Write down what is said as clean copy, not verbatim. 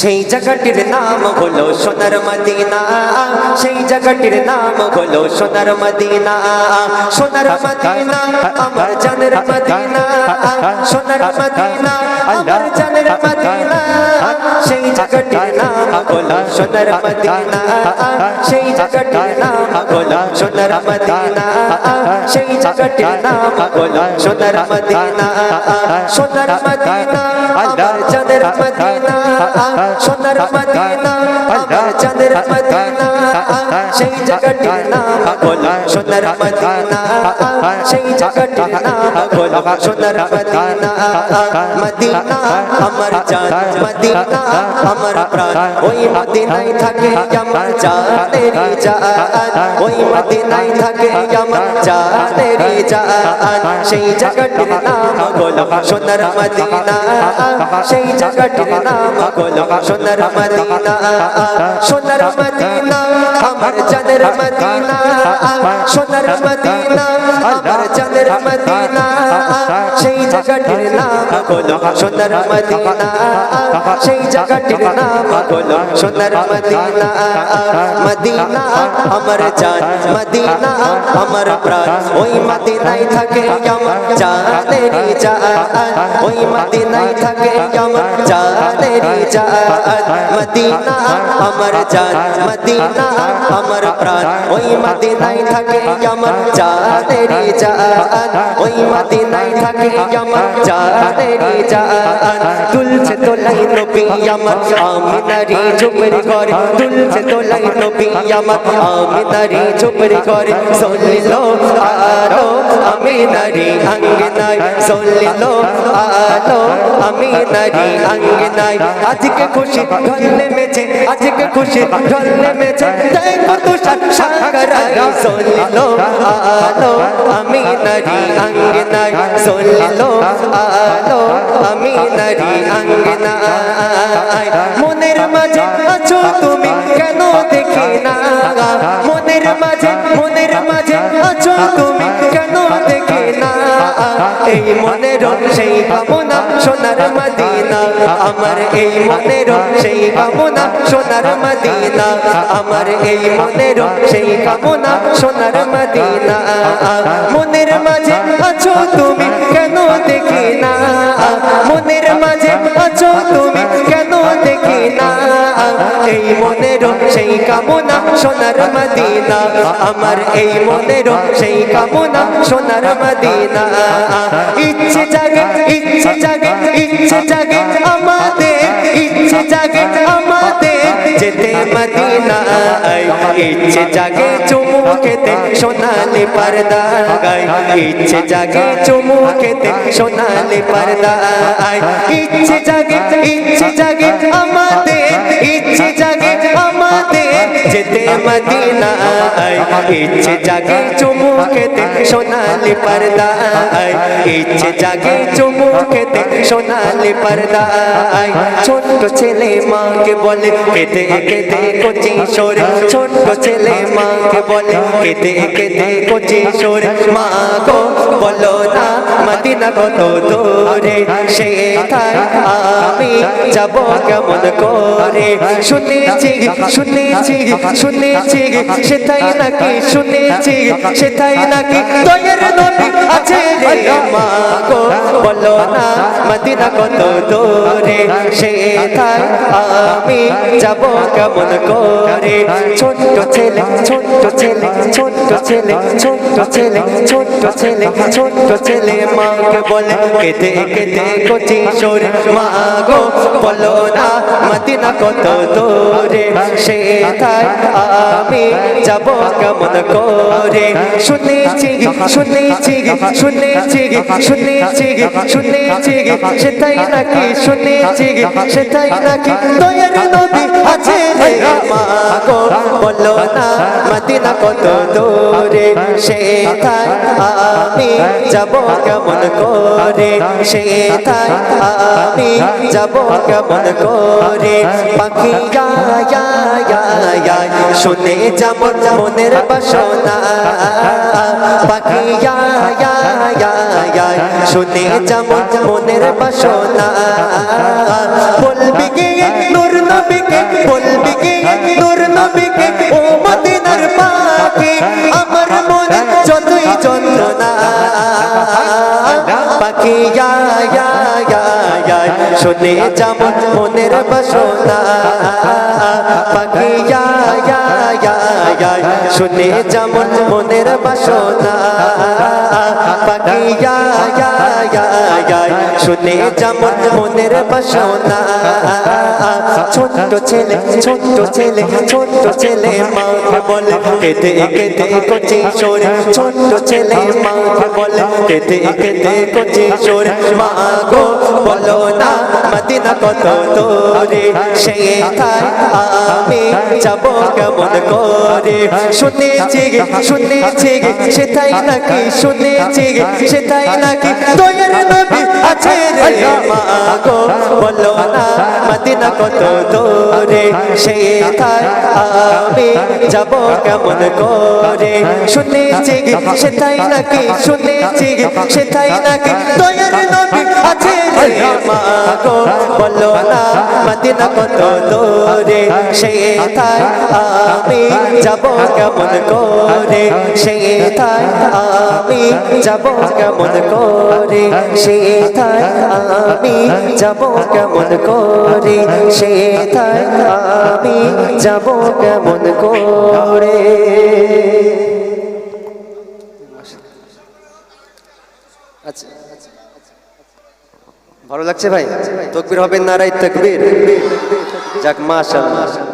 সেই জায়গাটির নাম হলো সোনার মদিনা, সেই জায়গাটির নাম হলো সোনার মদিনা। সোনার মদিনা আমার জানের মদিনা, সোনার মদিনা আমার জানের মদিনা। সেই জায়গাটির নাম হলো সোনার মদিনা, সেই জায়গাটির নাম হলো সোনার মদিনা, সেই জায়গাটির নাম হলো সোনার মদিনা। সোনার মদিনা আমার জানের মদিনা, সোনার মদিনা আমার জানের মদিনা। সেই জায়গাটির নাম হলো সোনার মদিনা, সেই জায়গাটির নাম হলো সোনার মদিনা। মদিনা আমার জান, মদিনা আমার প্রাণ, ওই মদিনায় থাকে আমার জানের জান, ওই মদিনায় থাকে আমার জানের জান। সেই জায়গাটির নাম হলো সোনার মদিনা, সেই জায়গাটির নাম হলো সোনার মদিনা। সোনার মদিনা আমার জানের মদিনা, সোনার মদিনা আমার জানের মদিনা। সেই জায়গাটির নাম হলো সোনার মদিনা, সেই জায়গাটির নাম হলো সোনার মদিনা। মদিনা আমার জান, মদিনা আমার প্রাণ, ওই মদিনায় থাকে আমার জানের জান, ওই মদিনায় থাকে আমার জানের জান। মদিনা আমার জান, মদিনা আমার প্রাণ, ওই মদিনায় থাকে আমার জানের জান, ওই মদিনায় থাকে আমার জানের জান। দুলছে দোলাই নবী আমার আমিনারি ঝুপড়ি ঘরে, দুলছে দোলাই নবী আমার আমিনারি ঝুপড়ি ঘরে। চলিলো আলো আমিনারি আঙ্গনায়, চলিলো আলো আমিনারি আঙ্গনায়। আজকে খুশি ঢল নেমেছে, আজকে খুশি ঢল নেমেছে, দেখো তুষার সাগরায়। চলিলো আলো আমিনারি আঙ্গনায়, চলিলো আলো আমিনারি আঙ্গনায়। মনের মাঝে আছো তুমি কেন দেখি না, মনের মাঝে, মনের মাঝে আছো তুমি কেন দেখি না। এই মনের সেই কামনা সোনার মদিনা, আমার এই মনের সেই কামনা সোনার মদিনা, আমার এই মনের সেই কামনা সোনার মদিনা। মনের মাঝে আছো তুমি কেন দেখি না, মনের মাঝে আছো তুমি কেন দেখি না। এই মনের সেই কামনা সোনার মদিনা, আমার এই মনের সেই কামনা সোনার মদিনা। ইচ্ছে জাগে, ইচ্ছে জাগে, ইচ্ছে জাগে আমাদের, ইচ্ছে জাগে আমাদের যেতে মদিনায়। ইচ্ছে জাগে চুমু খেতে সোনালি পর্দা গায়, ইচ্ছে জাগে চুমু খেতে সোনালি পর্দা গায়। ইচ্ছে জাগে, ইচ্ছে জাগে আমাদের, ইচ্ছে জাগে আমাদের যেতে মদিনায়। ইচ্ছে জাগে চুমু খেতে সোনালি পর্দা গায়, ইচ্ছে জাগে চুমু খেতে সোনালি পর্দা গায়। ছোট্ট ছেলে মাকে বলে কেঁদে কেঁদে কচি সরে, ছোট্ট ছেলে মাকে বলে কেঁদে কেঁদে কচি সরে। মা গো বলো না মদিনা কত দূরে, সেথায় আমি যাব কেমন করে। শুনেছি শুনেছি শুনেছি সেথায় নাকি, শুনেছি সেথায় নাকি দয়ার নবী আছে রে। মা গো বলো না মদিনা কত দূরে, সেথায় আমি যাব কেমন করে। ছোট্ট ছেলে, ছোট্ট ছেলে, ছোট্ট ছেলে, ছোট্ট ছেলে, ছোট্ট ছেলে, ছোট্ট ছেলে মাকে বলে কেঁদে কেঁদে কচি সরে। মা গো বলো না মদিনা কত দূরে, সেথায় আমি যাব কেমন করে। শুনেছি শুনেছি শুনেছি শুনেছি শুনেছি সেথায় নাকি, শুনেছি সেথায় নাকি দয়ার নবী আছে রে। মা গো বলো না মদিনা কত দূরে, সেথায় আমি যাব কেমন করে, সেথায় আমি যাব কেমন করে। পাখি শুনে যেমন মনের বাসনা, পাখি শুনে যেমন মনের বাসনা। বলবি গিয়ে নূর নবীকে বলবি কি নূর নবীকে ও মদিনার পাকে আমার মনে যতই যন্ত্রণা পাখি ইয়া ইয়া ইয়া ইয়া শুনে যেমন মনের বাসনা পাখি ইয়া ইয়া ইয়া ইয়া শুনে যেমন মনের বাসনা পাখি ইয়া ইয়া ইয়া ইয়া শুনে যেমন মনের বাসনা ছোট্ট ছেলে ছোট্ট ছেলে মাকে বলে কেঁদে কেঁদে কচি সরে ছোট্ট ছেলে মাকে বলে কেঁদে কেঁদে কচি সরে মা গো বলো না মদিনা কত দূরে সেথায় আমি যাব কেমন করে শুনেছি গে সেথায় নাকি শুনেছি গে সেথায় নাকি দয়ার নবী আছে রে মা গো বলো না মদিনা কত দূরে সেথায় আমি যাব কেমন করে শুনেছি গে সেথায় নাকি শুনেছি গে সেথায় নাকি দয়ার নবী আছে রে মা গো বলো না মদিনা কত দূরে সেথায় আমি যাব কেমন করে সেথায় আমি যাব কেমন করে সেথায় আমি যাব কেমন করে সেথায় আমি যাব কেমন করে আচ্ছা ভালো লাগছে ভাই তাকবীর হবে নারায়ে তাকবীর যাক মাশাআল্লাহ